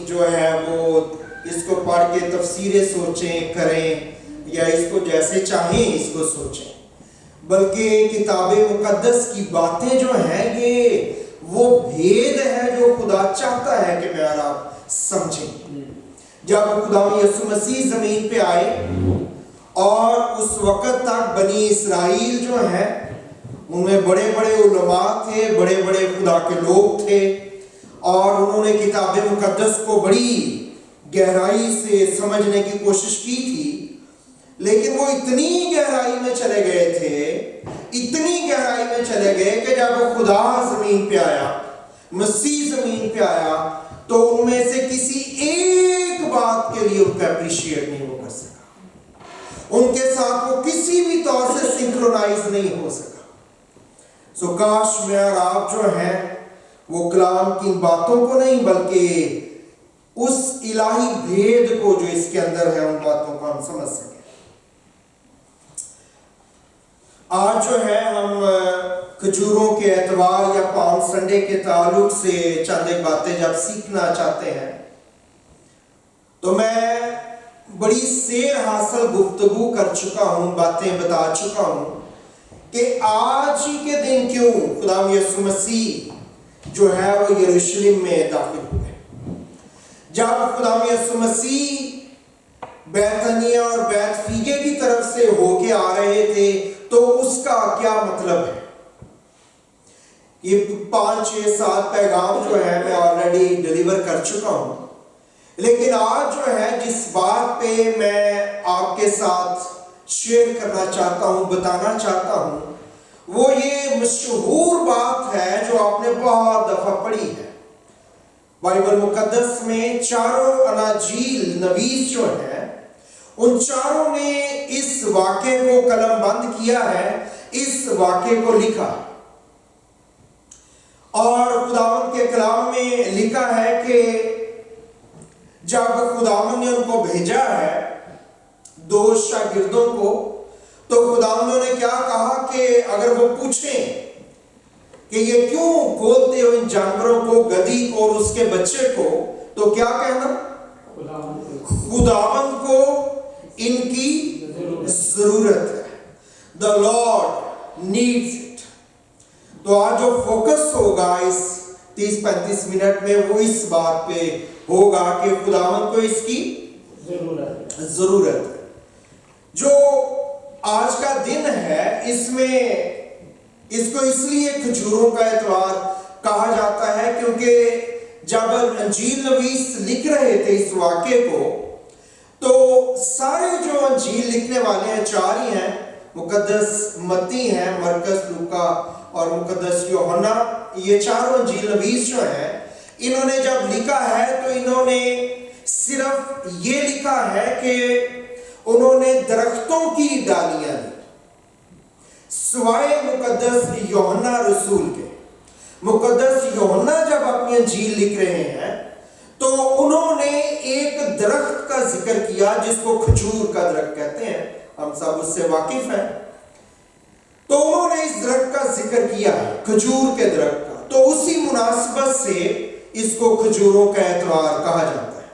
جو ہے وہ اس کو پڑھ کے تفسیریں سوچیں کریں یا اس کو جیسے چاہیں اس کو سوچیں، بلکہ کتاب مقدس کی باتیں جو ہیں یہ وہ بھید ہے جو خدا چاہتا ہے کہ میں اور آپ سمجھیں۔ جب خدا یسوع مسیح زمین پہ آئے اور اس وقت تک بنی اسرائیل جو ہیں ان میں بڑے بڑے علماء تھے، بڑے بڑے خدا کے لوگ تھے، اور انہوں نے کتاب مقدس کو بڑی گہرائی سے سمجھنے کی کوشش کی تھی، لیکن وہ اتنی گہرائی میں چلے گئے تھے، اتنی گہرائی میں چلے گئے کہ جب خدا زمین پہ آیا، مسیح زمین پہ آیا، تو ان میں سے کسی ایک بات کے لیے ان کا اپریشیٹ نہیں ہو کر سکا، ان کے ساتھ وہ کسی بھی طور سے سنکرونائز نہیں ہو سکا۔ سو کاش میں اور آپ جو ہیں وہ کلام کی باتوں کو نہیں بلکہ اس الہی بھید کو جو اس کے اندر ہے ان باتوں کو ہم سمجھ سکیں۔ آج جو ہے ہم کھجوروں کے اتوار یا پالم سنڈے کے تعلق سے چند ایک باتیں جب سیکھنا چاہتے ہیں تو میں بڑی سیر حاصل گفتگو کر چکا ہوں، باتیں بتا چکا ہوں کہ آج ہی کے دن کیوں خدا یسوع مسیح جو ہے وہ یروشلم میں داخل ہوئے۔ جب خدا یسوع مسیح بیتنیہ اور بیت فیگے کی طرف سے ہو کے آ رہے تھے تو اس کا کیا مطلب ہے؟ یہ 5-6-7 پیغام جو ہے میں آلریڈی ڈیلیور کر چکا ہوں، لیکن آج جو ہے جس بات پہ میں آپ کے ساتھ شیئر کرنا چاہتا ہوں، بتانا چاہتا ہوں، وہ یہ مشہور بات ہے جو آپ نے بہت دفعہ پڑھی ہے۔ بائبل مقدس میں چاروں اناجیل نویس جو ہیں ان چاروں نے اس واقعے کو قلم بند کیا ہے، اس واقعے کو لکھا، اور خداوند کے کلام میں لکھا ہے کہ جب خداوند نے ان کو بھیجا ہے 2 شاگردوں کو، تو خداوند نے کیا کہا کہ اگر وہ پوچھیں کہ یہ کیوں کھولتے ہو ان جانوروں کو، گدھی کو اور اس کے بچے کو، تو کیا کہنا؟ خداوند کو ان کی ضرورت ہے۔ The Lord needs it۔ تو آج جو فوکس ہوگا اس 30-35 منٹ میں وہ اس بات پہ ہوگا کہ خداوند کو اس کی ضرورت ہے۔ جو آج کا دن ہے اس میں اس کو اس لیے کھجوروں کا اتوار کہا جاتا ہے کیونکہ جب انجیل نویس لکھ رہے تھے اس واقعے کو تو سارے جو انجیل لکھنے والے ہیں 4 ہی ہیں، مقدس متی ہیں، مرکز، لوکا اور مقدس یوحنا، یہ چاروں انجیل نویس جو ہیں انہوں نے جب لکھا ہے تو انہوں نے صرف یہ لکھا ہے کہ انہوں نے درختوں کی ڈالیاں لی، سوائے مقدس یوحنا رسول کے۔ مقدس یوحنا جب اپنی انجیل لکھ رہے ہیں تو انہوں نے ایک درخت کا ذکر کیا جس کو کھجور کا درخت کہتے ہیں، ہم سب اس سے واقف ہیں، تو انہوں نے اس درخت کا ذکر کیا ہے، کھجور کے درخت کا، تو اسی مناسبت سے اس کو کھجوروں کا اتوار کہا جاتا ہے۔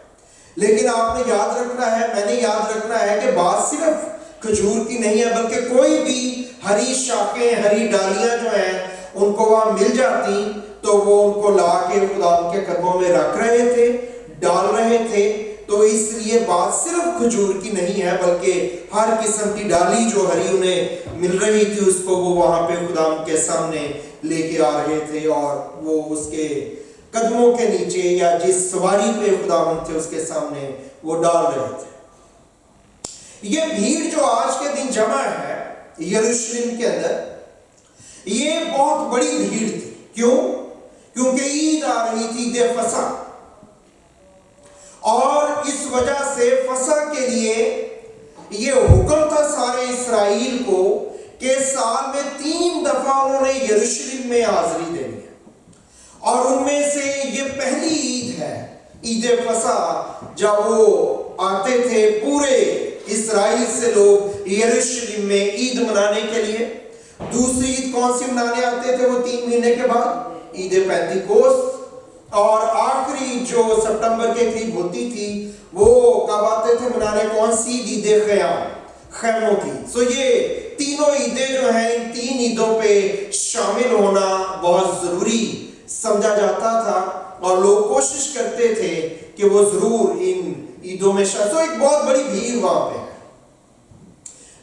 لیکن آپ نے یاد رکھنا ہے، میں نے یاد رکھنا ہے کہ بات صرف کھجور کی نہیں ہے بلکہ کوئی بھی ہری شاخیں، ہری ڈالیاں جو ہیں ان کو وہاں مل جاتی تو وہ ان کو لا کے خدا ان کے قدموں میں رکھ رہے تھے، ڈال رہے تھے۔ تو اس لیے بات صرف کھجور کی نہیں ہے بلکہ ہر قسم کی ڈالی جو ہری انہیں مل رہی تھی اس کو وہ وہاں پہ خدا ان کے سامنے لے کے آ رہے تھے اور وہ اس کے قدموں کے نیچے یا جس سواری پہ خدا ان تھے اس کے سامنے وہ ڈال رہے تھے۔ یہ بھیڑ جو آج کے دن جمع ہے یروشلم کے اندر، یہ بہت بڑی بھیڑ تھی۔ کیوں؟ کیونکہ عید آ رہی تھی، عید فصح، اور اس وجہ سے فصح کے لیے یہ حکم تھا سارے اسرائیل کو کہ سال میں 3 دفعہ انہوں نے یروشلم میں حاضری دینی ہے، اور ان میں سے یہ پہلی عید ہے عید فصح، جب وہ آتے تھے پورے اسرائیل سے لوگ یروشلم میں عید منانے کے لیے۔ دوسری عید کون سی منانے آتے تھے وہ 3 مہینے کے بعد؟ عید پینتیکوست، اور آخری جو سپٹمبر کے قریب ہوتی تھی وہ کب آتے تھے منانے؟ کون سی؟ عید خیام، خیموں کی. سو یہ تینوں عیدیں جو ہیں، ان تین عیدوں پہ شامل ہونا بہت ضروری سمجھا جاتا تھا اور لوگ کوشش کرتے تھے کہ وہ ضرور ان عیدوں میں تو ایک بہت بڑی بھیڑ وہاں پہ.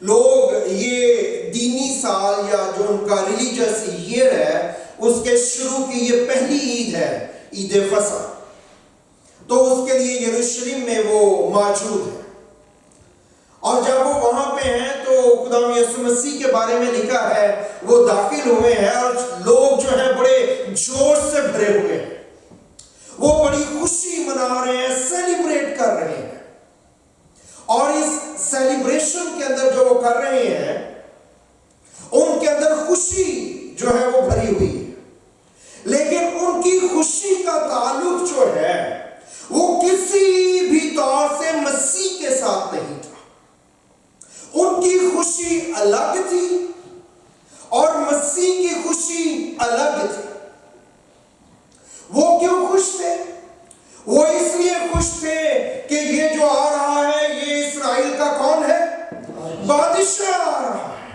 لوگ یہ دینی سال یا جو ان کا ریلیجس ایئر ہے اس کے شروع کی یہ پہلی عید ہے، عید فصح، تو اس کے لیے یروشلم میں وہ موجود ہے. اور جب وہ وہاں پہ ہیں تو خدا یسوع مسیح کے بارے میں لکھا ہے وہ داخل ہوئے ہیں اور لوگ جو ہیں بڑے جوش سے بھرے ہوئے ہیں، وہ بڑی خوشی منا رہے ہیں، سیلیبریٹ کر رہے ہیں. اور اس سیلیبریشن کے اندر جو وہ کر رہے ہیں ان کے اندر خوشی جو ہے وہ بھری ہوئی ہے، لیکن ان کی خوشی کا تعلق جو ہے وہ کسی بھی طور سے مسیح کے ساتھ نہیں تھا. ان کی خوشی الگ تھی اور مسیح کی خوشی الگ تھی. وہ کیوں خوش تھے؟ وہ اس لیے خوش تھے کہ یہ جو آ رہا ہے یہ اسرائیل کا کون ہے؟ بادشاہ آ رہا ہے.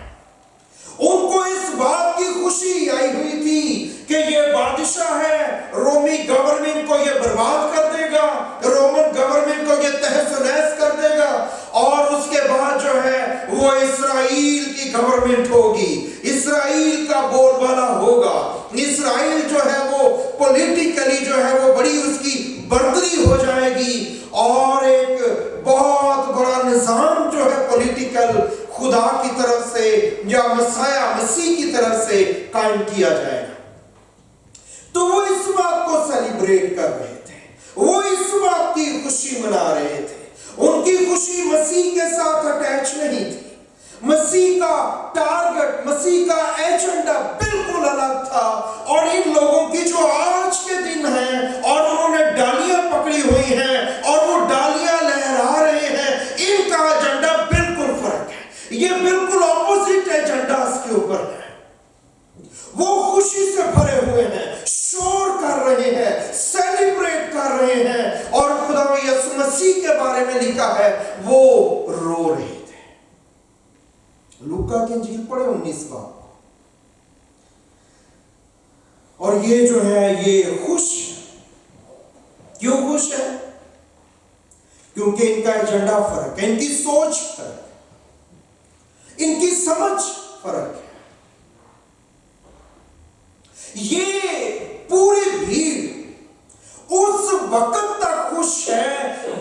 ان کو اس بات کی خوشی آئی ہوئی تھی کہ یہ بادشاہ ہے، رومی گورنمنٹ کو یہ برباد کر دے گا، رومن گورنمنٹ کو یہ تہس و نہس کر دے گا، اور اس کے بعد جو ہے وہ اسرائیل کی گورنمنٹ ہوگی، اسرائیل کا بول بالا ہوگا، اسرائیل جو ہے وہ پولیٹیکلی جو ہے وہ بڑی اس کی برتری ہو جائے گی، اور ایک بہت بڑا نظام جو ہے پولیٹیکل خدا کی طرف سے یا مسیح کی طرف سے قائم کیا جائے گا. تو وہ اس بات کو سیلیبریٹ کر رہے تھے، وہ اس بات کی خوشی منا رہے تھے. ان کی خوشی مسیح کے ساتھ اٹیچ نہیں تھی. مسیح کا ٹارگٹ، مسیح کا ایجنڈا بالکل الگ تھا. اور ان لوگوں کی جو آج کے دن ہیں اور انہوں نے ڈالیاں پکڑی ہوئی ہیں اور وہ ڈالیاں لہرا رہے ہیں، ان کا ایجنڈا بالکل فرق ہے. یہ بالکل اپوزٹ ایجنڈا اس کے اوپر ہے. وہ خوشی سے بھرے ہوئے ہیں، شور کر رہے ہیں، سیلیبریٹ کر رہے ہیں، اور خدا یسوع مسیح کے بارے میں لکھا ہے وہ رو رہے تھے. لوکا کی انجیل پڑھے 19 باب. اور یہ جو ہے یہ خوش ہے. کیوں خوش ہے؟ کیونکہ ان کا ایجنڈا فرق ہے، ان کی سوچ فرق ہے، ان کی سمجھ فرق ہے. یہ پوری بھیڑ اس وقت تک خوش ہے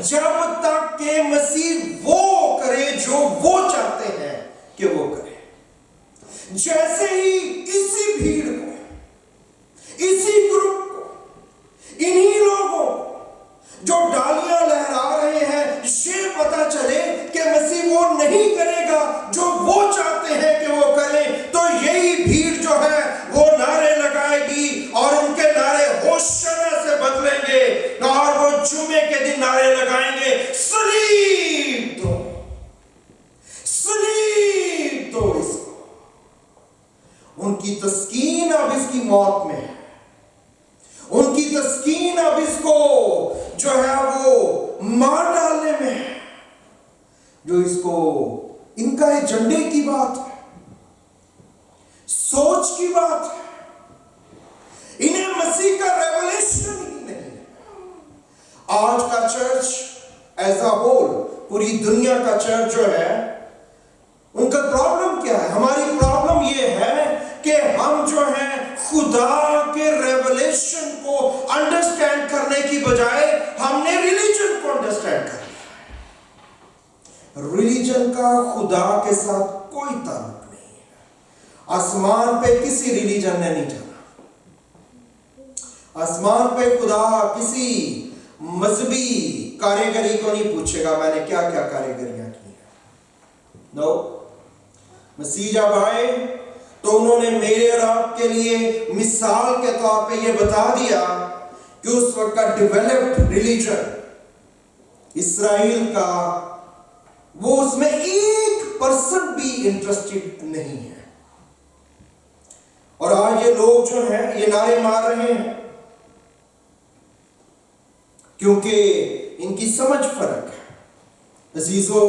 جب تک کہ مسیح وہ کرے جو وہ چاہتے ہیں کہ وہ کرے. جیسے ہی اسی بھیڑ کو، اسی گروپ کو، انہی لوگوں جو ڈالیاں لہرا رہے ہیں یہ پتا چلے کہ مسیح وہ نہیں کرے گا جو وہ چاہتے ہیں کہ وہ کریں، تو یہی بھیڑ جو ہے وہ نعرے لگائے گی، اور ان کے نعرے ہوشنا سے بدلیں گے، اور وہ جمعے کے دن نعرے لگائیں گے، صلیب دو، صلیب دو اس کو. ان کی تسکین اب اس کی موت میں ہے. ان کی تسکین اب اس کو جو ہے وہ مار ڈالنے میں ہے. جو اس کو ان کا ایجنڈے کی بات ہے، سوچ کی بات ہے. انہیں مسیح کا ریولیشن ہی نہیں ہے. آج کا چرچ ایز اے ہول، پوری دنیا کا چرچ جو ہے، ان کا پرابلم کیا ہے؟ ہماری پرابلم یہ ہے کہ ہم جو ہیں خدا کے ریولیشن کو انڈرسٹینڈ کرنے کی بجائے ہم نے ریلیجن کو انڈرسٹینڈ کر لیا. ریلیجن کا خدا کے ساتھ کوئی تعلق نہیں ہے. آسمان پہ کسی ریلیجن نے نہیں جانا. آسمان پہ خدا کسی مذہبی کاریگری کو نہیں پوچھے گا میں نے کیا کیا کاریگریاں کی ہیں. نو. مسیح جب آئے تو انہوں نے میرے اور آپ کے لیے مثال کے طور پہ یہ بتا دیا کہ اس وقت کا ڈیولپڈ ریلیجن اسرائیل کا، وہ اس میں 1% بھی انٹرسٹڈ نہیں ہے. اور آج یہ لوگ جو ہیں یہ نعرے مار رہے ہیں کیونکہ ان کی سمجھ فرق ہے۔ عزیزو،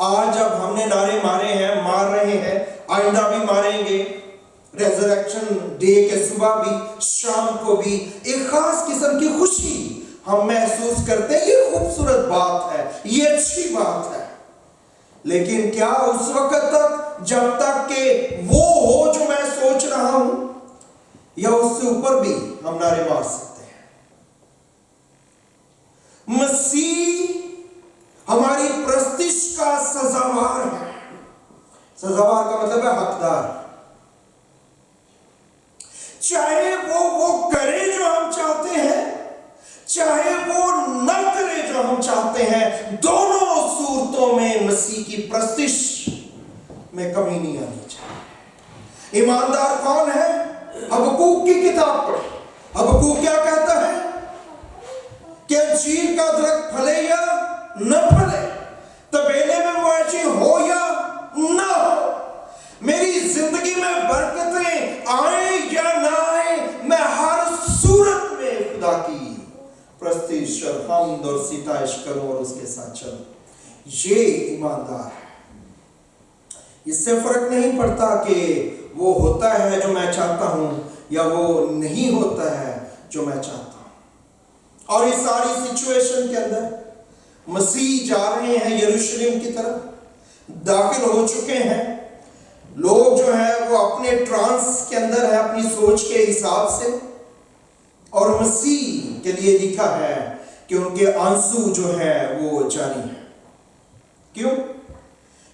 آج اب ہم نے نعرے مارے ہیں، مار رہے ہیں، آئندہ بھی ماریں گے، ریزریکشن ڈے کے صبح بھی شام کو بھی ایک خاص قسم کی خوشی ہم محسوس کرتے ہیں۔ یہ خوبصورت بات ہے، یہ اچھی بات ہے، لیکن کیا اس وقت تک جب تک کہ وہ ہو جو میں سوچ رہا ہوں، یا اس سے اوپر بھی ہم نعرے مار سکتے ہیں؟ مسیح ہماری پرستش کا سزاوار ہے۔ سزاوار کا مطلب ہے حقدار۔ چاہے وہ کرے جو ہم چاہتے ہیں، چاہے وہ نہ کرے جو ہم چاہتے ہیں، دونوں صورتوں میں مسیح کی پرستش میں کمی نہیں آنی چاہیے۔ ایماندار کون ہے؟ حبقوق کی کتاب پڑھیں۔ حبقوق کیا کہتا ہے کہ انجیر کا درخت پھلے یا نہ پھلے، طبیلے میں مویشی ہو یا نہ ہو، میری زندگی میں برکتیں آئیں یا نہ آئیں، میں ہر صورت میں خدا کی پرستش اور حمد اور ستائش کروں اور اس کے ساتھ چلوں۔ یہ ایماندار ہے۔ اس سے فرق نہیں پڑتا کہ وہ ہوتا ہے جو میں چاہتا ہوں یا وہ نہیں ہوتا ہے جو میں چاہتا ہوں۔ اور اس ساری سچویشن کے اندر مسیح جا رہے ہیں یروشلم کی طرف، داخل ہو چکے ہیں۔ لوگ جو ہیں وہ اپنے ٹرانس کے اندر ہے، اپنی سوچ کے حساب سے، اور مسیح کے لیے لکھا ہے کہ ان کے آنسو جو ہے وہ جاری ہیں۔ کیوں؟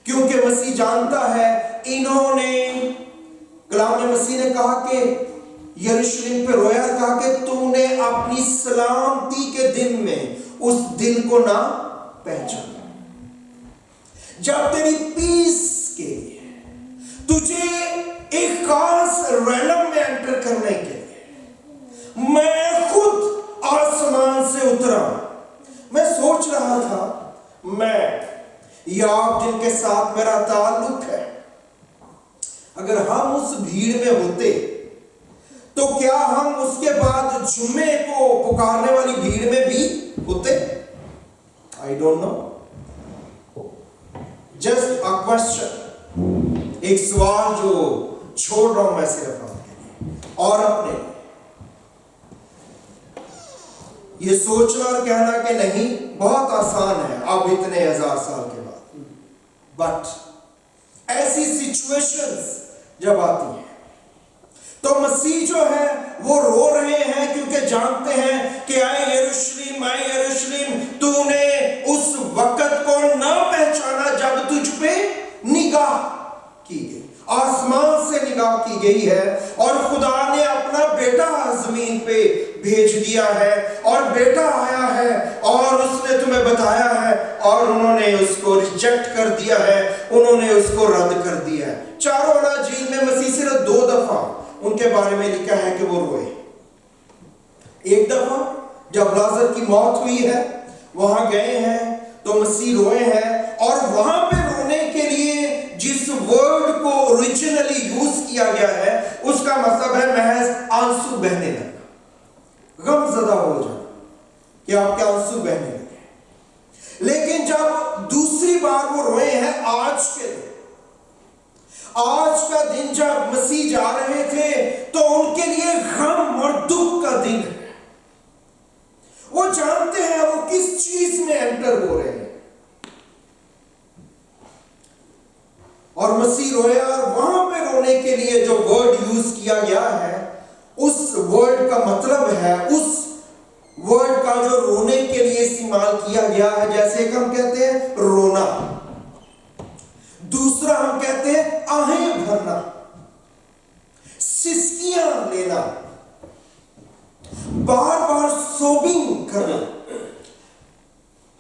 کیونکہ مسیح جانتا ہے انہوں نے، کلام میں مسیح نے کہا کہ یروشلم پہ رویا، کہا کہ تو نے اپنی سلامتی کے دن میں اس دن کو نہ پہچانا، جب تیری پیس کے لیے تجھے ایک خاص ریلم میں انٹر کرنے کے لیے میں خود آسمان سے اترا۔ میں سوچ رہا تھا، میں یا آپ جن کے ساتھ میرا تعلق ہے، اگر ہم اس بھیڑ میں ہوتے تو کیا ہم اس کے بعد جمعے کو پکارنے والی بھیڑ میں بھی ہوتے؟ I don't know. Just a question. ایک سوال جو چھوڑ رہا ہوں میں صرف آپ کے لیے اور اپنے لیے۔ یہ سوچنا اور کہنا کہ نہیں بہت آسان ہے اب اتنے ہزار سال کے بعد، بٹ ایسی سچویشنز جب آتی ہیں تو مسیح جو ہے وہ رو رہے ہیں، کیونکہ جانتے ہیں کہ اے یروشلم تو نے اس وقت کو نہ پہچانا جب تجھ پہ نگاہ کی گئی، آسمان سے نگاہ کی گئی ہے، اور خدا نے اپنا بیٹا زمین پہ بھیج دیا ہے، اور بیٹا آیا ہے اور اس نے تمہیں بتایا ہے، اور انہوں نے اس کو ریجیکٹ کر دیا ہے، انہوں نے اس کو رد کر دیا ہے۔ چاروں اناجیل میں مسیح صرف 2 دفعہ ان کے بارے میں لکھا ہے کہ وہ روئے۔ ایک دفعہ جب لازر کی موت ہوئی ہے، وہاں گئے ہیں تو مسیح روئے ہیں، اور وہاں پہ رونے کے لیے جس ورڈ کو اوریجنلی یوز کیا گیا ہے اس کا مطلب ہے محض آنسو بہنے لگا، غم زدہ ہو جانا، کہ آپ کے آنسو بہنے لگے۔ لیکن جب دوسری بار وہ روئے ہیں آج کے دن، آج کا دن جب مسیح جا رہے تھے تو ان کے لیے غم اور دکھ کا دن ہے۔ وہ جانتے ہیں وہ کس چیز میں انٹر ہو رہے ہیں، اور مسیح رویا، اور وہاں پہ رونے کے لیے جو ورڈ یوز کیا گیا ہے اس ورڈ کا مطلب ہے، اس ورڈ کا جو رونے کے لیے استعمال کیا گیا ہے، جیسے کہ ہم کہتے ہیں رونا، دوسرا ہم کہتے ہیں آہیں بھرنا، سسکیاں لینا، بار بار سوبنگ کرنا،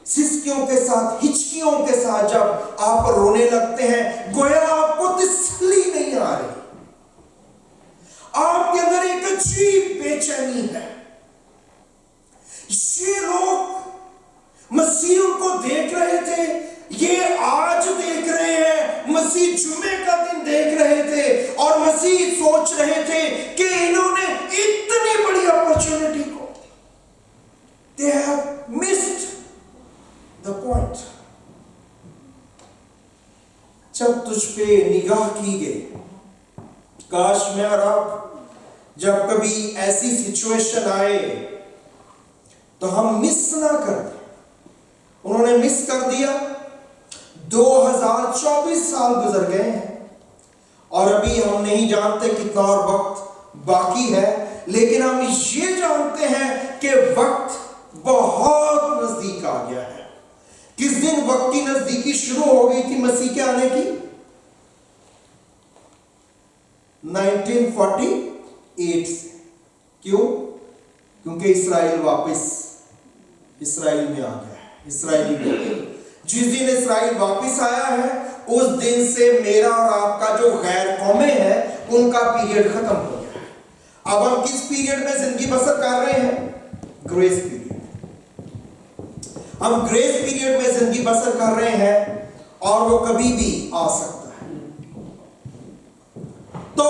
سسکیوں کے ساتھ، ہچکیوں کے ساتھ جب آپ رونے لگتے ہیں، گویا آپ کو تسلی نہیں آ رہی، آپ کے اندر ایک عجیب بے چینی ہے۔ یہ لوگ مسیح ان کو دیکھ رہے تھے، یہ آج دیکھ رہے ہیں، مسیح جمعے کا دن دیکھ رہے تھے، اور مسیح سوچ رہے تھے کہ انہوں نے اتنی بڑی اپورچونٹی کو they have जब तुझ पे निगाह की गई, काश मैं और आप जब कभी ऐसी सिचुएशन आए तो हम मिस ना कर दें। उन्होंने मिस कर दिया। 2024 साल गुजर गए हैं और अभी हम नहीं जानते कितना और वक्त बाकी है, लेकिन हम ये जानते हैं कि वक्त बहुत नजदीक आ गया है। किस दिन वक्त की नजदीकी शुरू हो गई थी मसीह के आने की? 1948 से। क्यों? क्योंकि इस्राएल वापस इस्राएल में आ गया है। इस्राएली में जिस दिन इस्राएल वापस आया है उस दिन से मेरा और आपका जो गैर कौमें हैं उनका पीरियड खत्म हो गया है। अब हम किस पीरियड में जिंदगी बसर कर रहे हैं? Grace period. हम ग्रेस पीरियड में जिंदगी बसर कर रहे हैं और वो कभी भी आ सकता है। तो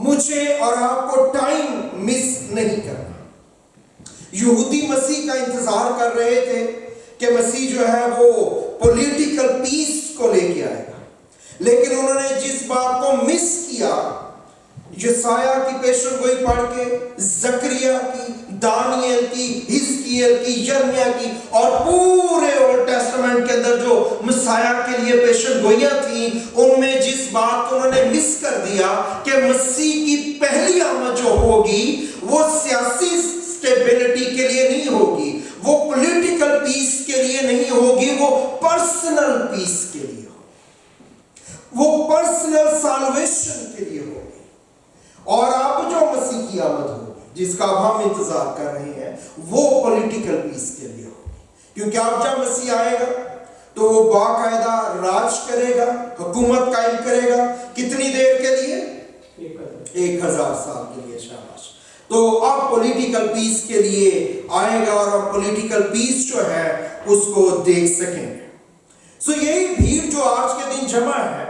मुझे और आपको टाइम मिस नहीं करना। यहूदी मसीह का इंतजार कर रहे थे कि मसीह जो है वो पॉलिटिकल पीस को लेके आएगा, लेकिन उन्होंने जिस बात को मिस किया, यशायाह की पेशन गोई पढ़ के, जकरिया की, दानियल की, हिजकियेल की, यिर्मयाह की और पूरे ओल्ड टेस्टामेंट के अंदर जो मसाया के लिए पेशन गोइयां थी, उनमें जिस बात को उन्होंने मिस कर दिया कि मसीह की पहली आमद जो होगी वो सियासी स्टेबिलिटी के लिए नहीं होगी, वो पॉलिटिकल पीस के लिए नहीं होगी, वो पर्सनल पीस के लिए होगी, वो पर्सनल साल्वेशन के लिए होगी। और अब जो मसीह की आमद होगी जिसका अब हम इंतजार कर रहे हैं वो पॉलिटिकल पीस के लिए होगी, क्योंकि अब जब मसीह आएगा तो वो बाकायदा राज करेगा, हुकूमत कायम करेगा। कितनी देर के लिए? 1000 साल के लिए। शाबाश। तो अब पॉलिटिकल पीस के लिए आएगा और अब पॉलिटिकल पीस जो है उसको देख सकेंगे। सो यही भीड़ जो आज के दिन जमा है,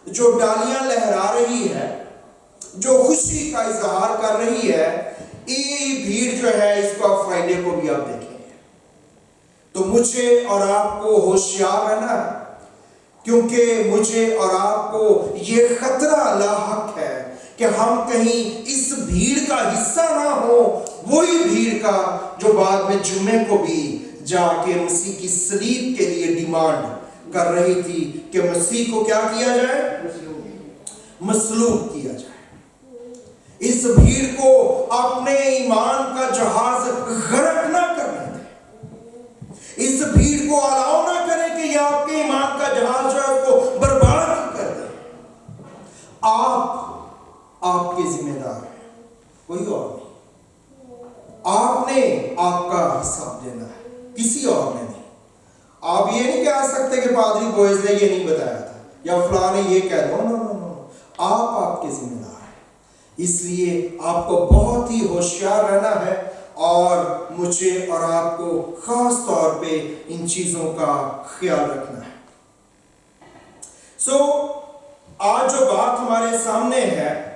जो डालियां लहरा रही है, जो खुशी का इजहार कर रही है, ये भीड़ जो है इसको आप फ्राइडे को भी आप देखेंगे। तो मुझे और आपको होशियार रहना है, क्योंकि मुझे और आपको ये खतरा लाहक है कि हम कहीं इस भीड़ का हिस्सा ना हो, वही भीड़ का जो बाद में जुम्मे को भी जाके मसीह की सलीब के लिए डिमांड कर रही थी कि मसीह को क्या किया जाए? मसलूब किया जाए। इस भीड़ को अपने ईमान का जहाज गर्क ना करने दें। इस भीड़ को अलाउ ना करें कि यह आपके ईमान का जहाज जो है उसको बर्बाद कर दे। आपके जिम्मेदार हैं, कोई और नहीं। आपने आपका हिसाब देना है, किसी और ने नहीं। आप ये नहीं कह सकते कि पादरी बोयज ने ये नहीं बताया था या फलां ने ये कह दो। नो नो नो, आप आपके जिम्मेदार हैं। इसलिए आपको बहुत ही होशियार रहना है और मुझे और आपको खास तौर पे इन चीजों का ख्याल रखना है। आज जो बात हमारे सामने है,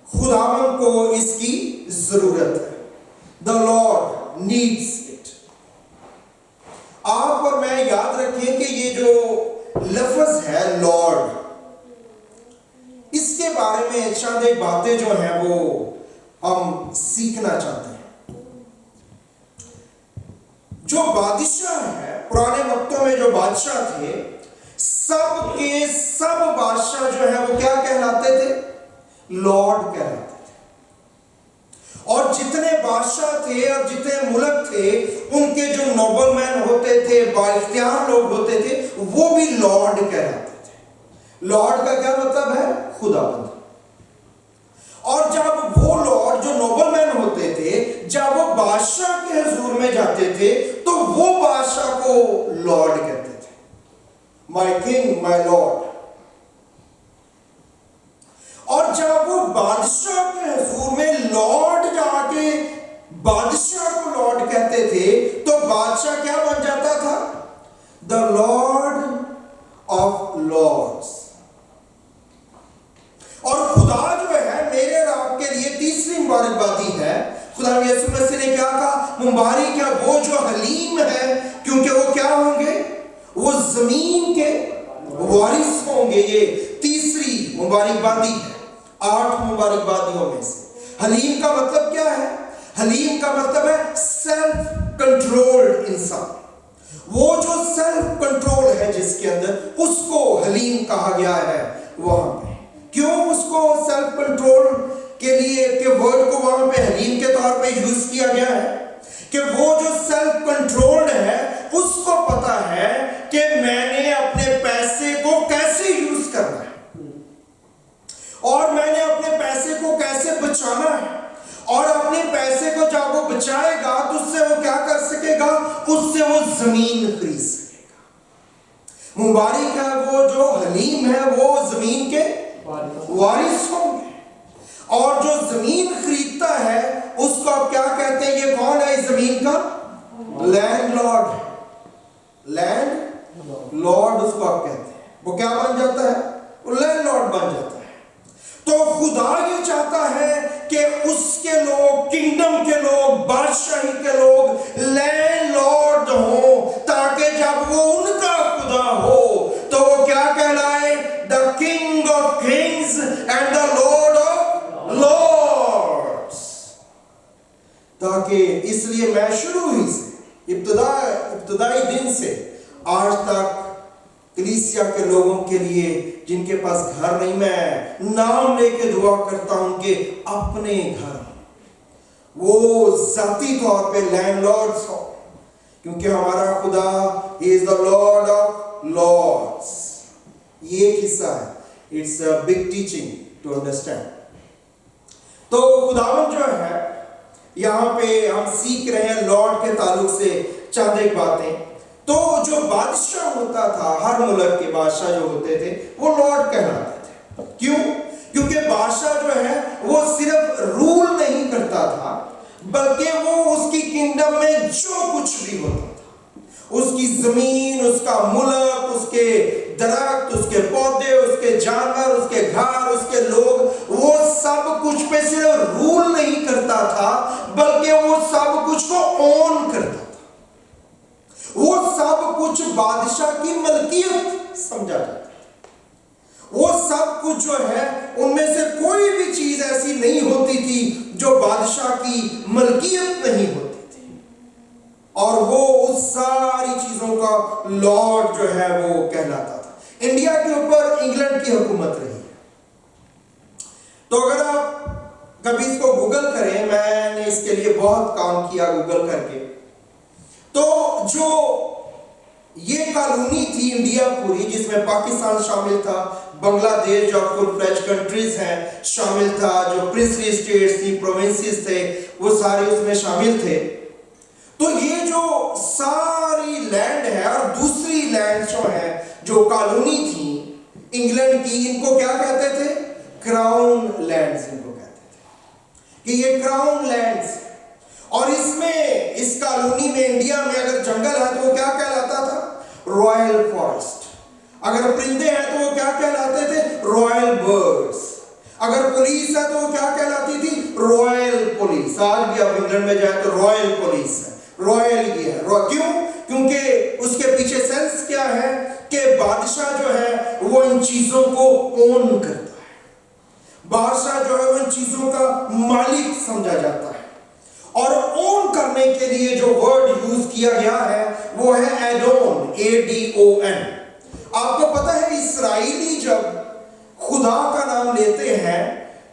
खुदावन को इसकी जरूरत है। The Lord needs it. आप और मैं याद रखें कि ये जो लफ्ज है लॉर्ड, इसके बारे में चंद एक बातें जो हैं वो हम सीखना चाहते हैं। जो बादशाह है, पुराने वक्तों में जो बादशाह थे, सब के सब बादशाह जो है वो क्या कहलाते थे? लॉर्ड कहलाते थे। और जितने बादशाह थे और जितने मुल्क थे, उनके जो नोबलमैन होते थे, बाइख्तियार लोग होते थे, वो भी लॉर्ड कहलाते थे। लॉर्ड का क्या मतलब है? खुदाबंद। और जब वो लॉर्ड जो नोबलमैन होते थे, जब वो बादशाह के हुजूर में जाते थे, तो वो बादशाह को लॉर्ड कहते थे। My king, my Lord. और जब वो बादशाह के हुजूर में लॉर्ड जाके बादशाह को लॉर्ड कहते थे, तो बादशाह क्या बन जाता था? The Lord of lords. और खुदा जो है मेरे और आपके लिए तीसरी मुबारकबादी है। खुदा यीशु मसीह ने क्या कहा? मुबारक है वो जो हलीम है, क्योंकि वो क्या होंगे? वो जमीन के वारिस होंगे। बादी है, 8 मुबारक बादियों में से। हलीम का मतलब क्या है? हलीम का मतलब है सेल्फ कंट्रोल्ड इंसान। वो जो सेल्फ कंट्रोल है जिसके अंदर, उसको हलीम कहा गया है वहां पे। क्यों उसको सेल्फ कंट्रोल के लिए के वर्ड को वहां पे हलीम के तौर पे यूज किया गया है? कि वो जो सेल्फ कंट्रोल्ड है उसको पता है कि मैंने अपने पैसे को कैसे यूज करना है और मैंने अपने पैसे को कैसे बचाना है, और अपने पैसे को जब वो बचाएगा तो उससे वो क्या कर सकेगा? उससे वो जमीन खरीद सकेगा। मुबारक है वो जो हलीम है, वो जमीन के वारिस होंगे। और जो जमीन खरीदता है उसको आप क्या कहते हैं? ये कौन है इस जमीन का? लैंडलॉर्ड। लैंडलॉर्ड उसको आप कहते हैं। वो क्या बन जाता है? वो लैंडलॉर्ड बन जाता है। तो खुदा ये चाहता है कि उसके लोग, किंगडम के लोग, बादशाही के लोग लैंडलॉर्ड हो, ताकि जब वो उनका खुदा हो तो वो क्या कहलाए? The king of kings and the Lord of lords. ताकि इसलिए मैं शुरू ही से इब्तदाई दिन से आज तक कलीसिया के लोगों के लिए जिनके पास घर नहीं, मैं नाम लेके दुआ करता हूं कि अपने घर वो जाती तौर पे लैंडलॉर्ड्स हो, क्योंकि हमारा खुदा is the Lord of lords. ये एक हिस्सा है, it's a big teaching to understand. तो खुदावंद जो है, यहां पे हम सीख रहे हैं लॉर्ड के ताल्लुक से चंद एक बातें। तो जो बादशाह होता था, हर मुल्क के बादशाह जो होते थे वो लॉर्ड कहलाते थे। क्यों? क्योंकि बादशाह जो है वो सिर्फ रूल नहीं करता था, बल्कि वो उसकी किंगडम में जो कुछ भी होता था, उसकी जमीन, उसका मुल्क, उसके दरख्त, उसके पौधे, उसके जानवर, उसके घर, उसके लोग, वो सब कुछ पे सिर्फ रूल नहीं करता था, बल्कि वो सब कुछ को ओन करता था। वो सब कुछ बादशाह की मलकियत समझा जाता था। वो सब कुछ जो है, उनमें से कोई भी चीज ऐसी नहीं होती थी जो बादशाह की मलकियत नहीं होती थी, और वो उस सारी चीजों का लॉर्ड जो है वो कहलाता था। इंडिया के ऊपर इंग्लैंड की हुकूमत रही है। तो अगर आप कभी इसको गूगल करें, मैंने इसके लिए बहुत काम किया गूगल करके, तो जो ये कॉलोनी थी इंडिया पूरी, जिसमें पाकिस्तान शामिल था, बांग्लादेश जो फुल फ्लेज कंट्रीज हैं शामिल था, जो प्रिंसली स्टेट्स थी, प्रोविंसेस थे, वो सारे उसमें शामिल थे। तो ये जो सारी लैंड है और दूसरी लैंड जो है, जो कॉलोनी थी इंग्लैंड की, इनको क्या कहते थे? क्राउन लैंड्स इनको कहते थे, कि ये क्राउन लैंड्स। और इसमें, इस कॉलोनी में, इंडिया में अगर जंगल है तो वो क्या कहलाता था? Royal forest. अगर परिंदे हैं तो वो क्या कहलाते थे? Royal birds. अगर पुलिस है तो वो क्या कहलाती थी? Royal police. आज भी आप इंग्लैंड में जाए तो रॉयल पुलिस है, रॉयल ये है। क्यों? क्योंकि उसके पीछे सेंस क्या है कि बादशाह जो है वो इन चीजों को ओन करता है। बादशाह जो है वो इन चीजों का मालिक समझा जाता है। और ओन करने के लिए जो वर्ड यूज किया गया है वो है एडोन, ADON। आपको पता है इस्राएली जब खुदा का नाम लेते हैं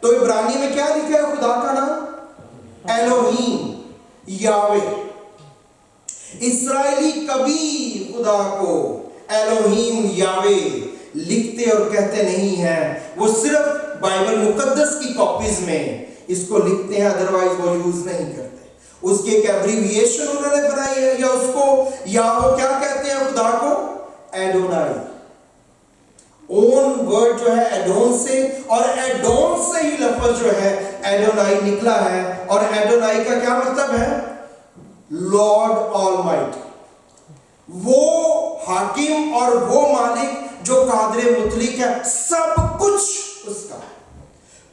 तो इब्रानी में क्या लिखा है खुदा का नाम? एलोहीम, यावे। इस्राएली कभी खुदा को एलोहीम, यावे लिखते और कहते नहीं हैं। वो सिर्फ बाइबल मुकद्दस की कॉपीज में इसको लिखते हैं, अदरवाइज वो यूज नहीं करते। उसकी एक एब्रीविएशन उन्होंने बनाई है, या उसको, या वो क्या कहते हैं खुदा को? एडोनाई। ओन वर्ड जो है एडोन से, और एडोन से ही लफ्ज जो है एडोनाई निकला है। और एडोनाई का क्या मतलब है? Lord almighty. वो हाकिम और वो मालिक जो कादिर मुतलिक है, सब कुछ उसका है,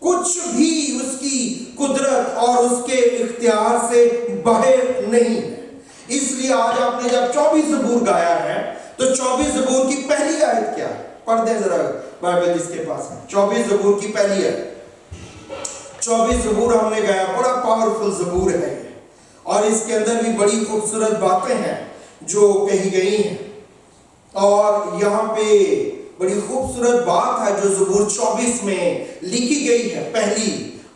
कुछ भी उसकी कुदरत और उसके इख्तियार से बाहर नहीं है। इसलिए आज आपने जब 24 ज़बूर गाया है तो 24 ज़बूर की पहली आयत क्या है? पढ़ दें जरा बाइबल जिसके पास है। 24 ज़बूर की पहली है। 24 ज़बूर हमने गाया, बड़ा पावरफुल ज़बूर है ये, और इसके अंदर भी बड़ी खूबसूरत बातें हैं जो कही गई हैं। और यहाँ पे बड़ी खूबसूरत बात है जो ज़बूर 24 में लिखी गई है पहली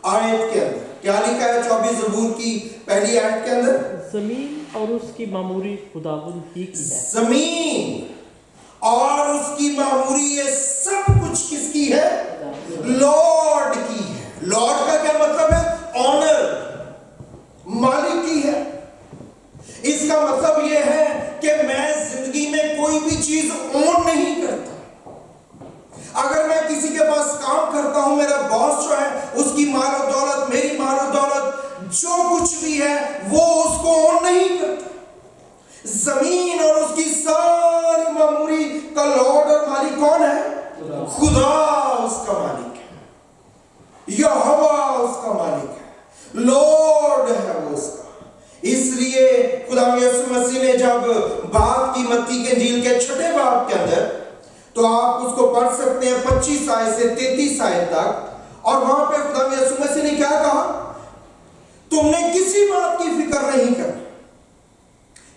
आयत के अंदर। क्या लिखा है 24 ज़बूर की पहली आयत के अंदर? जमीन और उसकी मामूरी खुदावंद ही की है। जमीन और उसकी मामूरी, ये सब कुछ किसकी है? लॉर्ड की है। लॉर्ड का क्या मतलब है? ऑनर, मालिक की है। इसका मतलब यह है कि मैं जिंदगी में कोई भी चीज ओन नहीं करता। अगर मैं किसी के पास काम करता हूं, मेरा बॉस जो है उसकी माल और दौलत, मेरी माल और दौलत, जो कुछ भी है वो उसको ओन नहीं करता। जमीन और उसकी सारी मामूरी का लॉर्ड और मालिक कौन है? खुदा उसका मालिक है, यहोवा उसका मालिक है, लॉर्ड है वो उसका। इसलिए खुदा यीशु मसीह ने जब बात की मत्ती के इंजील के 6 बाब के अंदर, तो आप उसको पढ़ सकते हैं 25 आयत से 33 आयत तक, और वहां पे खुदा यीशु मसीह ने क्या कहा? तुमने किसी बात की फिक्र नहीं करनी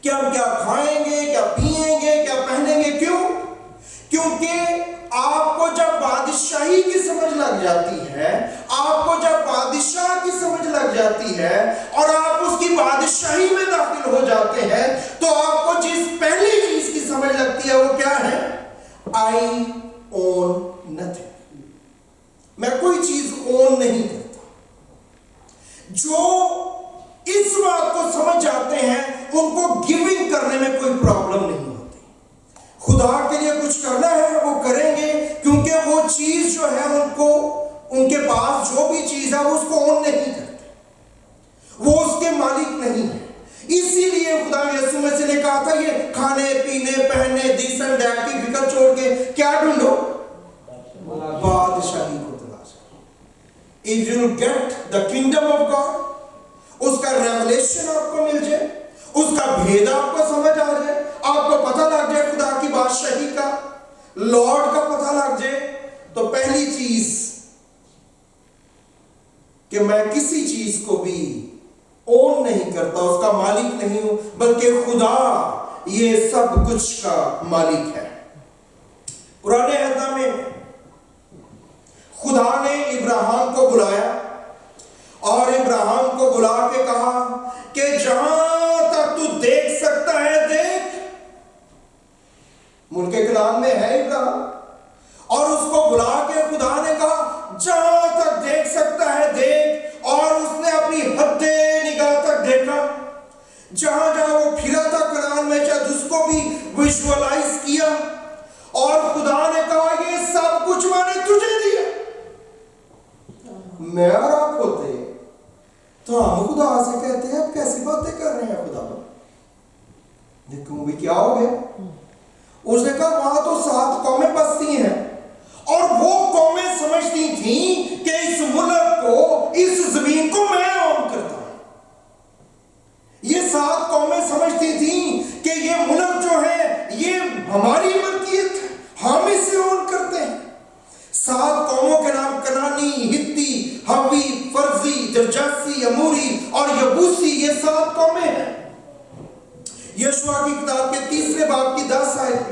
कि हम क्या खाएंगे, क्या पिएंगे, क्या पहनेंगे। क्यों? क्योंकि आपको जब बादशाही की समझ लग जाती है, आपको जब बादशाह की समझ लग जाती है और आप उसकी बादशाही में दाखिल हो जाते हैं, तो आपको जिस पहली चीज की समझ लगती है वो क्या है? आई ओन नथिंग, मैं कोई चीज ओन नहीं करता। जो इस बात को समझ जाते हैं उनको गिविंग करने में कोई प्रॉब्लम नहीं होती। खुदा के लिए कुछ करना है वो करेंगे, क्योंकि वो चीज जो है उनको, उनके पास जो भी चीज है वो उसको ओन नहीं करते, वो उसके मालिक नहीं है। इसीलिए खुदा यीशु मसीह ने कहा था ये खाने पीने पहनने दिस एंड दैट की फिक्र छोड़ के क्या ढूंढो? बादशाही को तलाश करो। If you get the kingdom of God, उसका रेवलेशन आपको मिल जाए, उसका भेद आपको समझ आ जाए, आपको पता लग जाए खुदा की बादशाही का, लॉर्ड का पता लग जाए, तो पहली चीज कि मैं किसी चीज को भी ओन नहीं करता, उसका मालिक नहीं हूं, बल्कि खुदा ये सब कुछ का मालिक है। पुराने अहद में खुदा ने इब्राहिम को बुलाया और इब्राहिम को बुला के कहा कि जहां तक तू देख सकता है देख। मुल्क कनान में है इब्राहिम, और उसको बुला के खुदा ने कहा जहां तक देख सकता है देख, और उसने अपनी हद्दे निगाह तक देखा। जहां जहां वो फिरा था कनान में, शायद उसको भी विजुअलाइज किया, और खुदा ने कहा ये सब कुछ मैंने तुझे दिया। मैं और आप होते तो हम खुदा से कहते हैं आप कैसी बातें कर रहे हैं खुदा? देखो भी क्या हो गया? उसने कहा वहां तो 7 कौमें बसती हैं, और वो कौमें समझती थी कि इस मुल्क को, इस जमीन को मैं ओन करता हूं। ये 7 कौमें समझती थी कि ये मुल्क जो है ये हमारी मलकियत है, हम इसे ओन करते हैं। 7 कौमों के नाम कनानी, हित्ती, हवी, फर्जी, जरजासी, अमूरी और यबूसी, ये 7 कौमें हैं। यशुआ की किताब के 3 बाब की 10 आयत।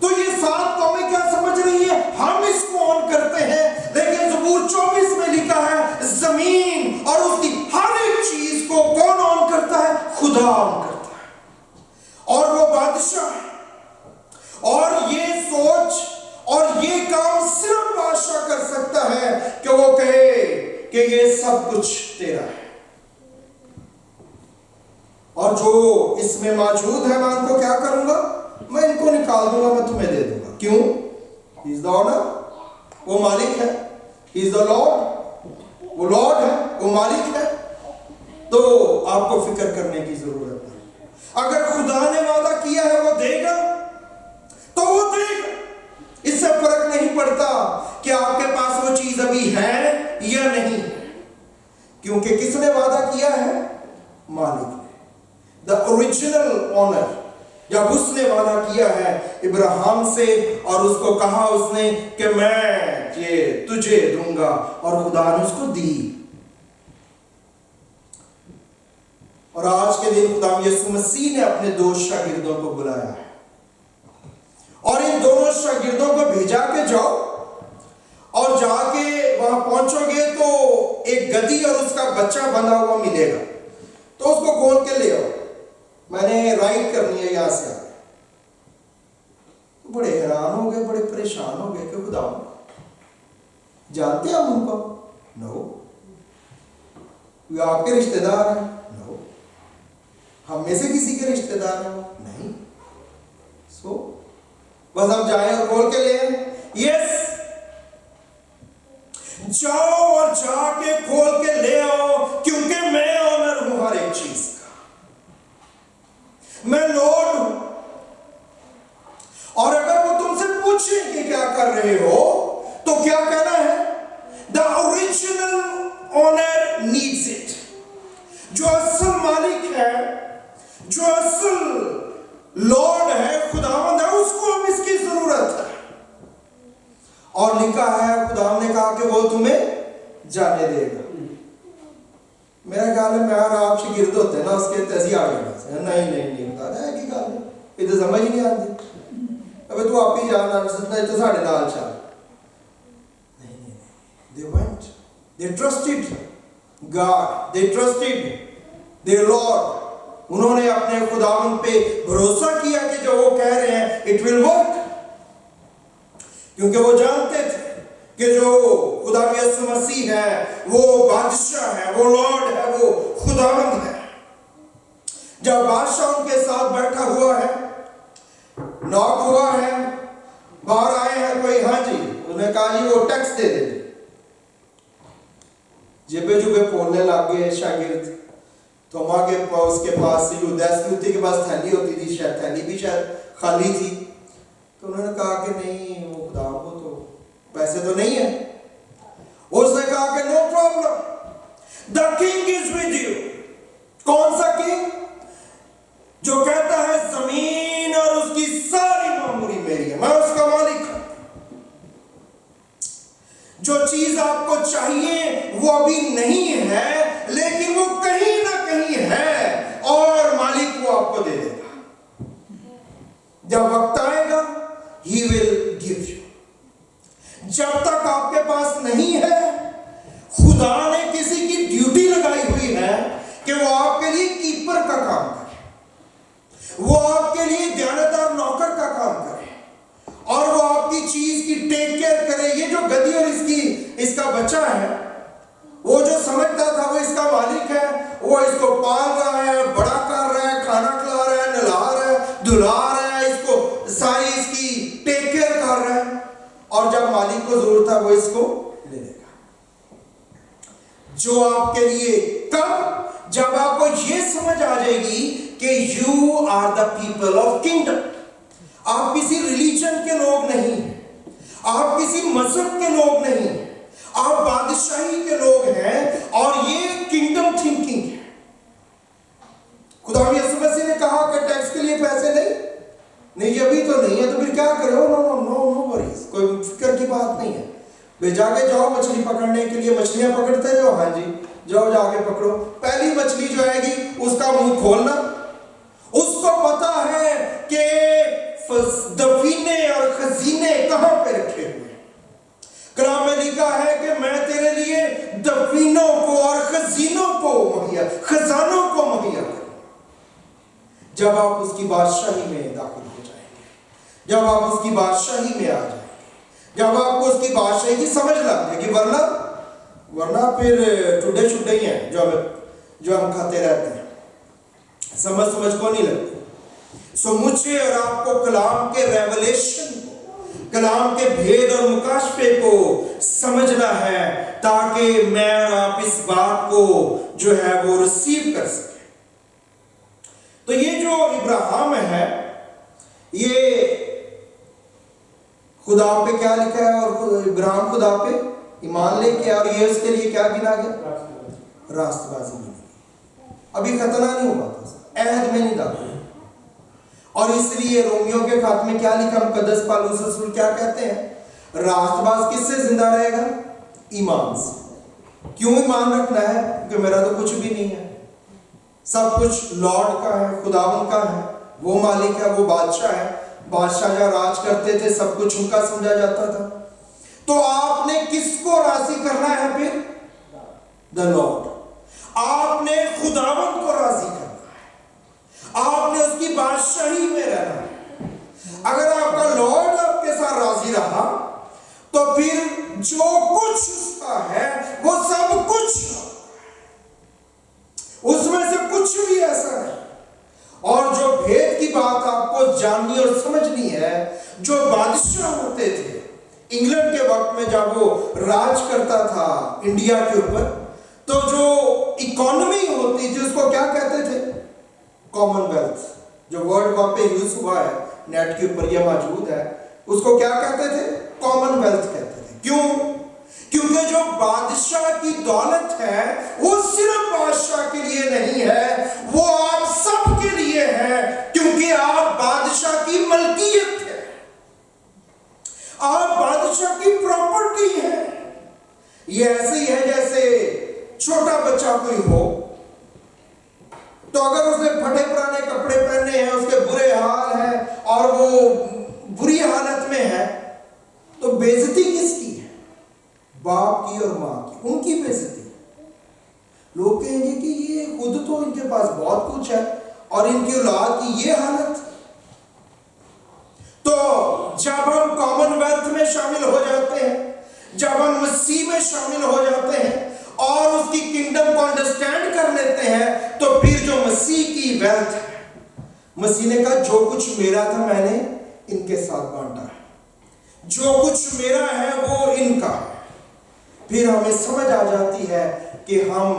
तो ये 7 कौमें क्या समझ रही है? हम इसको ऑन करते हैं, लेकिन ज़बूर 24 में लिखा है जमीन और उसकी हर एक चीज को कौन ऑन करता है? खुदा ऑन करता है, और वो बादशाह है। और ये सोच और ये काम सिर्फ बादशाह कर सकता है कि वो कहे कि ये सब कुछ तेरा है, और जो इसमें मौजूद है मैं उनको क्या करूंगा? मैं इनको निकाल दूंगा, मैं तुम्हें दे दूंगा। क्यों? ही इज द ऑनर, वो मालिक है। ही इज द लॉर्ड, वो लॉर्ड है, वो मालिक है। तो आपको फिक्र करने की जरूरत नहीं। अगर खुदा ने वादा किया है वो देगा तो वो देगा। इससे फर्क नहीं पड़ता कि आपके पास वो चीज अभी है या नहीं, क्योंकि किसने वादा किया है? मालिक ने। द ओरिजिनल ऑनर جب اس نے وعدہ کیا ہے ابراہیم سے اور اس کو کہا اس نے کہ میں یہ تجھے دوں گا، اور خدا نے اس کو دی۔ اور آج کے دن خدا یسوع مسیح نے اپنے دو شاگردوں کو بلایا ہے، اور ان دونوں شاگردوں کو بھیجا کہ جاؤ، اور جا کے وہاں پہنچو گے تو ایک گدھی اور اس کا بچہ بندھا ہوا ملے گا، تو اس کو کھول کے لے آؤ، میں نے رائٹ کرنی ہے یہاں سے۔ بڑے حیران ہو گئے، بڑے پریشان ہو گئے کہ خدا جانتے ہیں ہم ان کو؟ نو۔ وہ آپ کے رشتہ دار ہیں؟ نو۔ ہم میں سے کسی کے رشتہ دار ہیں؟ نہیں۔ سو بس ہم جائیں اور کھول کے لے آئیں؟ یس، جاؤ اور جا کے کھول کے لے آؤ، کیونکہ میں آنر ہوں ہر ایک چیز کا، میں لارڈ ہوں۔ اور اگر وہ تم سے پوچھیں کہ کیا کر رہے ہو تو کیا کہنا ہے؟ The original owner needs it۔ جو اصل مالک ہے، جو اصل لارڈ ہے، خداوند ہے، اس کو اب اس کی ضرورت ہے۔ اور لکھا ہے خداوند نے کہا کہ وہ تمہیں جانے دے گا۔ میرا خیال ہے میں اور آپ شاگرد ہوتے ہیں نا، اس کے تیزی آ جانا سے نہیں بتا ہے کہ گل ہے، یہ تو سمجھ ہی نہیں آتی، ابھی تو آپ ہی جانا تو ساڑھے نال چل۔ نہیں، they went, they trusted God, they trusted their Lord۔ انہوں نے اپنے خداوند پہ بھروسہ کیا کہ جو وہ کہہ رہے ہیں it will work، کیونکہ وہ جانتے تھے کہ جو خدا یسوع مسیح ہے وہ بادشاہ ہے، وہ لارڈ ہے، وہ خداوند ہے۔ جب بادشاہ ان کے ساتھ بیٹھا ہوا ہے، ناک ہوا ہے، باہر آئے ہیں کوئی، ہاں جی، انہوں نے کہا جی وہ ٹیکس دے دے۔ جبے جبے پھولنے لگ گئے شاگرد۔ توما کے اس کے پاس یہودیس کے پاس تھیلی ہوتی تھی، شاید تھیلی بھی شاید خالی تھی، تو انہوں نے کہا کہ نہیں، وہ خدا کو تو پیسے تو نہیں ہیں۔ اس نے کہا کہ no problem, the king is with you. کون سا کنگ؟ جو کہتا ہے زمین اور اس کی ساری معموری میری ہے، میں اس کا مالک ہوں۔ جو چیز آپ کو چاہیے وہ ابھی نہیں ہے، لیکن وہ کہیں نہ کہیں ہے، اور مالک وہ آپ کو دے دے گا۔ جب وقت آئے گا he will give you۔ جب تک آپ کے پاس نہیں ہے، خدا نے کسی کی ڈیوٹی لگائی ہوئی ہے کہ وہ آپ کے لیے کیپر کا کام کرے، وہ آپ کے لیے دیانتدار نوکر کا کام کرے، اور وہ آپ کی چیز کی ٹیک کیئر کرے۔ یہ جو گدھی اور اس کا بچہ ہے، وہ جو سمجھتا تھا وہ اس کا مالک ہے، وہ اس کو پال رہا ہے، بڑا کر رہا ہے، کھانا کھلا رہا ہے، نلا رہا ہے، دھلا رہا ہے، اس کو ساری اس کی ٹیک کیئر کر رہا ہے، اور جب مالک کو ضرورت ہے وہ اس کو لے لے گا۔ جو آپ کے لیے کب؟ جب آپ کو یہ سمجھ آ جائے گی کہ you are the people of kingdom. آپ کسی ریلیجن کے لوگ نہیں ہیں، آپ کسی مذہب کے لوگ نہیں ہیں، آپ بادشاہی کے لوگ ہیں، اور یہ کنگڈم تھنکنگ ہے۔ خدا یسوع مسیح نے کہا کہ ٹیکس کے لیے پیسے نہیں، یہ بھی تو نہیں ہے، تو پھر کیا کرو؟ نو وریز، کوئی فکر کی بات نہیں ہے، بھیجا کے جاؤ مچھلی پکڑنے کے لیے۔ مچھلیاں پکڑتے جو، ہاں جی جاؤ جا کے پکڑو۔ پہلی مچھلی جو آئے گی اس کا منہ کھولنا، اس کو پتا ہے کہ دفینے اور خزینے کہاں پہ رکھے ہوئے ہیں۔ کلام میں لکھا ہے کہ میں تیرے لیے دفینوں کو اور خزینوں کو خزانوں کو مہیا کروں۔ جب آپ اس کی بادشاہی میں داخل ہو جائیں گے، جب آپ اس کی بادشاہی میں آ جائیں گے، جب آپ کو اس کی بادشاہی کی سمجھ لگ جائے گی، ورنہ پھر ٹوڈے چھٹے ہی ہیں جو ہم کھاتے رہتے ہیں، سمجھ کو نہیں لگتی۔ سو مجھے اور آپ کو کلام کے ریولیشن کو، کلام کے بھید اور مکاشفے کو سمجھنا ہے، تاکہ میں اور آپ اس بات کو جو ہے وہ ریسیو کر سکیں۔ تو یہ جو ابراہیم ہے، یہ خدا پہ کیا لکھا ہے، اور ابراہیم خدا پہ ایمان لے کے، اور یہ اس کے لیے کیا گنا گیا؟ راست بازی گنی گئی۔ ابھی ختنہ نہیں ہوا تھا، عہد میں نہیں داخل، और इसलिए रोमियो के खात में क्या लिखा, मुकद्दस पौलुस रसूल क्या कहते हैं, रास्तबाज किससे जिंदा रहेगा? ईमान से। क्यों ईमान रखना है? क्योंकि मेरा तो कुछ भी नहीं है, सब कुछ लॉर्ड का है, खुदावन का है, वो मालिक है, वो बादशाह है। बादशाह जब राज करते थे सब कुछ उनका समझा जाता था। तो आपने किसको राजी करना है फिर? The Lord. आपने खुदावन को राजी करना है, आपने उसकी बादशाही में रहना है। अगर आपका लॉर्ड आपके साथ राजी रहा तो फिर जो कुछ उसका है वो सब कुछ, उसमें से कुछ भी ऐसा नहीं। और जो भेद की बात आपको जाननी और समझनी है, जो बादशाह होते थे इंग्लैंड के वक्त में जब वो राज करता था इंडिया के ऊपर, तो जो इकोनॉमी होती थी उसको क्या कहते थे? कॉमनवेल्थ। जो वर्ड वहां पे यूज हुआ है नेट के ऊपर यह मौजूद है, उसको क्या कहते थे? कॉमनवेल्थ कहते थे। क्यों? क्योंकि जो बादशाह की दौलत है वो सिर्फ बादशाह के लिए नहीं है, वो आप सब के लिए है, क्योंकि आप बादशाह की मलकियत है, आप बादशाह की प्रॉपर्टी है। ये ऐसे ही है जैसे छोटा बच्चा कोई हो, तो अगर उसने फटे पुराने कपड़े पहने हैं, उसके बुरे हाल है और वो बुरी हालत में है, तो बेइज्जती किसकी है? बाप की और माँ की, उनकी बेइज्जती। लोग कहेंगे कि ये खुद तो इनके पास बहुत कुछ है और इनकी औलाद की ये हालत। तो जब हम कॉमनवेल्थ में शामिल हो जाते हैं, जब हम मसीह में शामिल हो जाते हैं और उसकी किंगडम को अंडरस्टैंड कर लेते हैं, तो फिर जो मसीह की वेल्थ है, मसीह ने कहा जो कुछ मेरा था मैंने इनके साथ बांटा है, जो कुछ मेरा है वो इनका है। फिर हमें समझ आ जाती है कि हम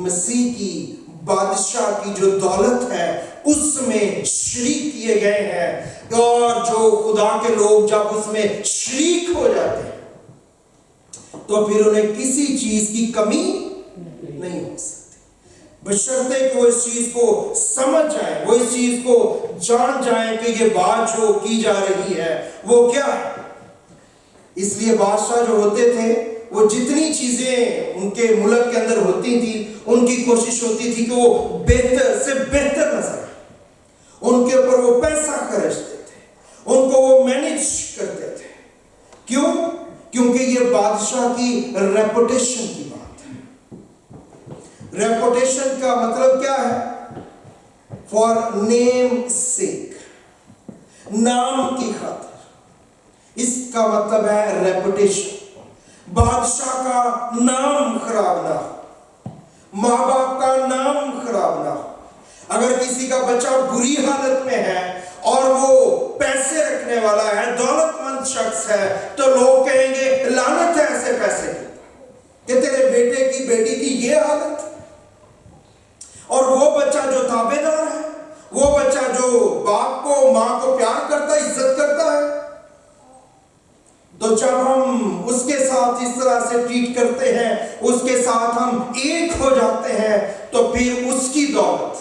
मसीह की बादशाह की जो दौलत है उसमें शरीक किए गए हैं, और जो खुदा के लोग जब उसमें शरीक हो जाते हैं तो फिर उन्हें किसी चीज की कमी नहीं हो सकती, बशर्ते कि वो इस चीज को समझ जाए, वो इस चीज को जान जाए कि ये बात जो की जा रही है वो क्या है। इसलिए बादशाह जो होते थे वो जितनी चीजें उनके मुल्क के अंदर होती थी, उनकी कोशिश होती थी कि वो बेहतर से बेहतर नजर आए, उनके ऊपर वो पैसा खर्चते थे, उनको वो मैनेज करते थे। क्यों? क्योंकि ये बादशाह की रेपुटेशन की बात है। रेपुटेशन का मतलब क्या है? फॉर नेम सेक, नाम की खातिर, इसका मतलब है रेपुटेशन। बादशाह का नाम खराब ना हो, माँ बाप का नाम खराब ना हो। अगर किसी का बच्चा बुरी हालत में है और वो पैसे रखने वाला है, दौलतमंद शख्स है, तो लोग कहेंगे लानत है ऐसे पैसे की, कि तेरे बेटे की बेटी की ये हालत। और वो बच्चा जो ताबेदार है, वो बच्चा जो बाप को माँ को प्यार करता है, इज्जत करता है, तो जब हम उसके साथ इस तरह से ट्रीट करते हैं, उसके साथ हम एक हो जाते हैं, तो फिर उसकी दौलत,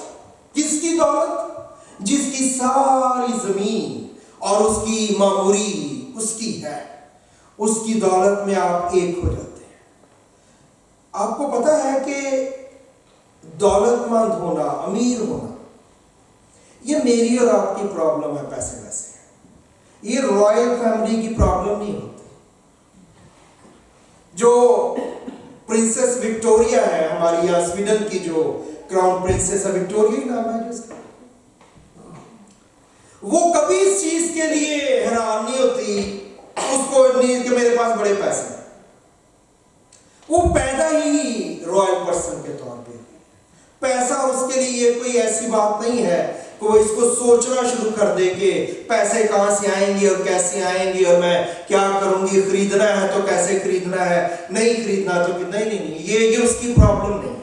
किसकी दौलत? जिसकी सारी जमीन और उसकी मामूरी उसकी है, उसकी दौलत में आप एक हो जाते हैं। आपको पता है कि दौलतमंद होना, अमीर होना, ये मेरी और आपकी प्रॉब्लम है। पैसे वैसे ये रॉयल फैमिली की प्रॉब्लम नहीं होती। जो प्रिंसेस विक्टोरिया है हमारी, यहाँ स्वीडन की जो क्राउन प्रिंसेस है, विक्टोरिया नाम है जिसका, वो कभी इस चीज के लिए हैरान नहीं होती उसको नहीं कि मेरे पास बड़े पैसे हैं। वो पैदा ही रॉयल पर्सन के तौर पे, पैसा उसके लिए कोई ऐसी बात नहीं है कि वो इसको सोचना शुरू कर दे कि पैसे कहां से आएंगे और कैसे आएंगे और मैं क्या करूंगी, खरीदना है तो कैसे खरीदना है, नहीं खरीदना तो नहीं, ये उसकी प्रॉब्लम नहीं है।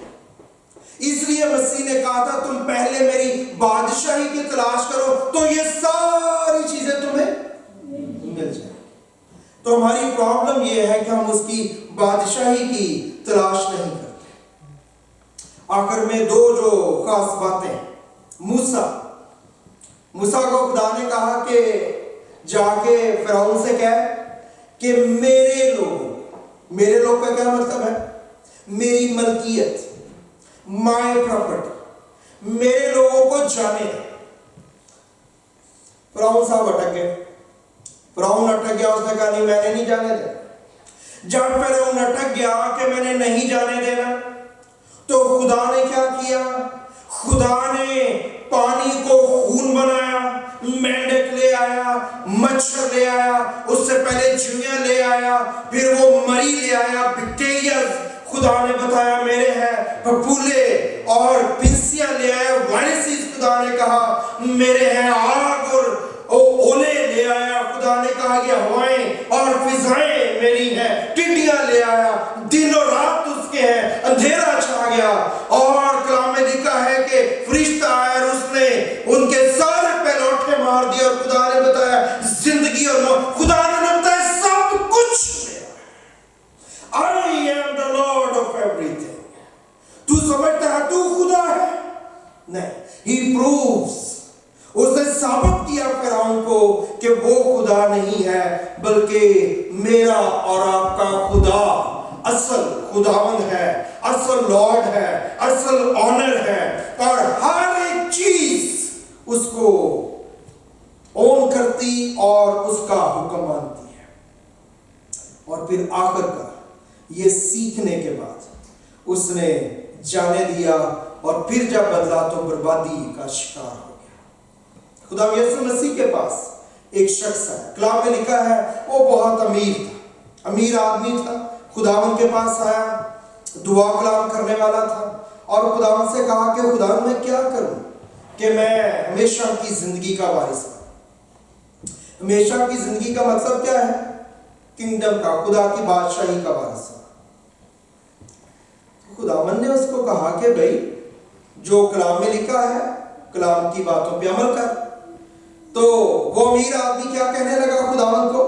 इसलिए मसीह ने कहा था तुम पहले मेरी बादशाही की तलाश करो तो ये सारी चीजें तुम्हें मिल जाए। तो हमारी प्रॉब्लम ये है कि हम उसकी बादशाही की तलाश नहीं करते। आखिर में दो जो खास बातें, मूसा मूसा को खुदा ने कहा कि जाके फिरौन से कह कि मेरे लोग का क्या मतलब है? मेरी मलकियत, माय प्रॉपर्टी, मेरे लोगों को जाने। फिरौन साहब अटक गए। फिरौन अटक गया, उसने कहा नहीं मैंने नहीं जाने देना। जब फिरौन अटक गया कि मैंने नहीं जाने देना, तो खुदा ने क्या किया? खुदा ने पानी को खून बनाया, मेंढक ले आया, मच्छर ले आया, उससे पहले चिड़िया ले आया, फिर वो मरी ले आया, बैक्टीरिया खुदा ने बताया मेरे हैं, फफूले और पिंसियां ले आया, वायरसेस खुदा ने कहा मेरे हैं, आग और ओले ले आया, खुदा ने कहा कि हवाएं और फिजाएं मेरी हैं, टिड्डियां ले आया, दिन और रात उसके हैं, अंधेरा छा गया। और कलाम में लिखा है कि फरिश्ता आया और उसने उनके सारे पे लौटे मार दिए, और खुदा ने बताया जिंदगी और मौत, खुदा ने बताया सब कुछ I am the Lord of everything. तू समझता है तू खुदा है? नहीं, he proves, उसने साबित किया फिरौन को कि वो खुदा नहीं है, बल्कि मेरा और आपका खुदा असल खुदावंद है, असल लॉर्ड है, असल ऑनर है, और हर एक चीज उसको ओन करती और उसका हुक्म मानती है। और फिर आखिरकार ये सीखने के बाद उसने जाने दिया, और फिर जब बदला तो बर्बादी का शिकार हो गया। खुदा यीशु मसीह के पास एक शख्स है, कलाम में लिखा है वो बहुत अमीर था, अमीर आदमी था, खुदावन के पास आया, दुआ कलाम करने वाला था, और खुदावन से कहा कि खुदावन मैं क्या करूं कि मैं हमेशा की जिंदगी का वारिस हूं। हमेशा की जिंदगी का मतलब क्या है? किंगडम का, खुदा की बादशाही का वारिस। खुदावन ने उसको कहा कि भाई जो कलाम में लिखा है कलाम की बातों पे अमल कर। तो वो अमीर आदमी क्या कहने लगा खुदावन को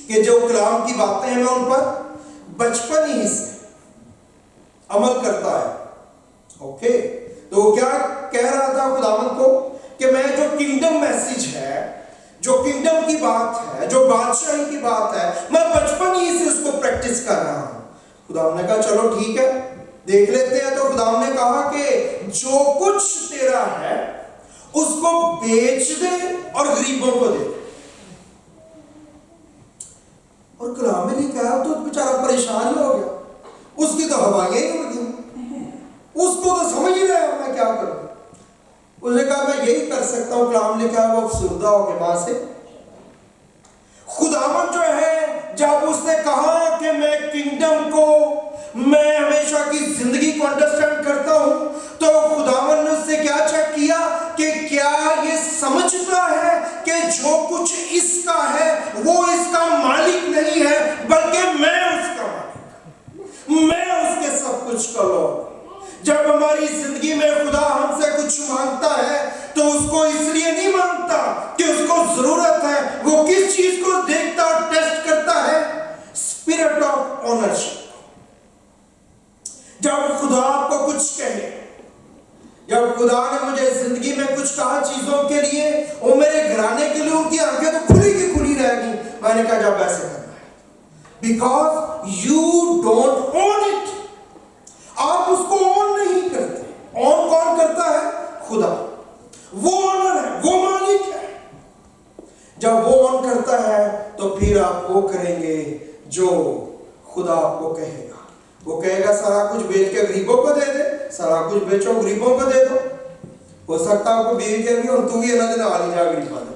कि जो कलाम की बातें हैं मैं उन पर बचपन ही से अमल करता है। ओके, तो वो क्या कह रहा था खुदावन को कि मैं जो किंगडम मैसेज है, जो किंगडम की बात है, जो बादशाही की बात है, मैं बचपन ही से उसको प्रैक्टिस कर रहा हूं। खुदावन ने कहा चलो ठीक है देख लेते हैं। तो खुदावन ने कहा कि जो कुछ तेरा है उसको बेच दे और गरीबों को दे। और कलाम में लिखा है तो बेचारा परेशान ही हो गया, उसकी तो हवाएं ही उड़ गई, उसको तो समझ ही रहा है मैं क्या करूं। उसने कहा मैं यही कर सकता हूं, कलाम लिखा है वो अफसरदा हो गया वहां से। खुदावन जो है जब उसने कहा कि मैं किंगडम को, मैं हमेशा की जिंदगी को अंडरस्टैंड करता हूं, तो खुदावन ने उससे क्या चेक किया कि क्या ये समझता है कि जो कुछ इसका है वो इसका मालिक नहीं है, बल्कि मैं उसका मालिक, मैं उसके सब कुछ का लॉर्ड। जब हमारी जिंदगी में खुदा हमसे कुछ मांगता है तो उसको इसलिए नहीं मांगता कि उसको जरूरत है, वो किस चीज को देखता और टेस्ट करता है? Spirit of ownership. जब खुदा आपको कुछ कहे, जब खुदा ने मुझे जिंदगी में कुछ कहा चीजों के लिए, वो मेरे घराने के लिए उनकी आंखें तो खुली की खुली रहेगी। मैंने कहा जब ऐसे करना है, because you don't own it, आप उसको ऑन नहीं करते। ऑन कौन करता है? खुदा, वो ऑनर है, वो मालिक है। जब वो ऑन करता है तो फिर आप वो करेंगे जो खुदा आपको कहेगा। वो कहेगा सारा कुछ बेच के गरीबों को दे दे, सारा कुछ बेचो गरीबों को दे दो। हो सकता है आपको बीवी कहेगी और तू भी ना देना वाली जा गरीबा दे,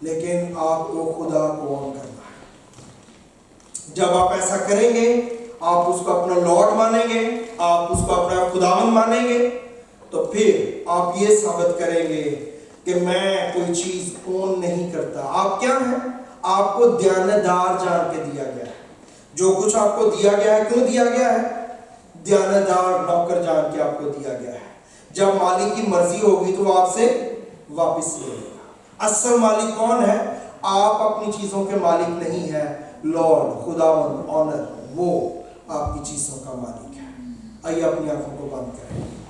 लेकिन आपको खुदा को ऑन करना है। जब आप ऐसा करेंगे आप उसको अपना लॉर्ड मानेंगे, आप उसको अपना खुदावन मानेंगे, तो फिर आप ये साबित करेंगे कि मैं कोई चीज ओन नहीं करता। आप क्या हैं? आपको ध्यानदार जान के दिया गया है। जो कुछ आपको दिया गया है, क्यों दिया गया है? ध्यानदार नौकर जान के आपको दिया गया है। जब मालिक की मर्जी होगी तो आपसे वापस ले लेगा। असल मालिक कौन है? आप अपनी चीजों के मालिक नहीं है, लॉर्ड, खुदावन, ऑनर, वो आपकी चीजों का मालिक है। आइए अपनी आंखों को बंद करें।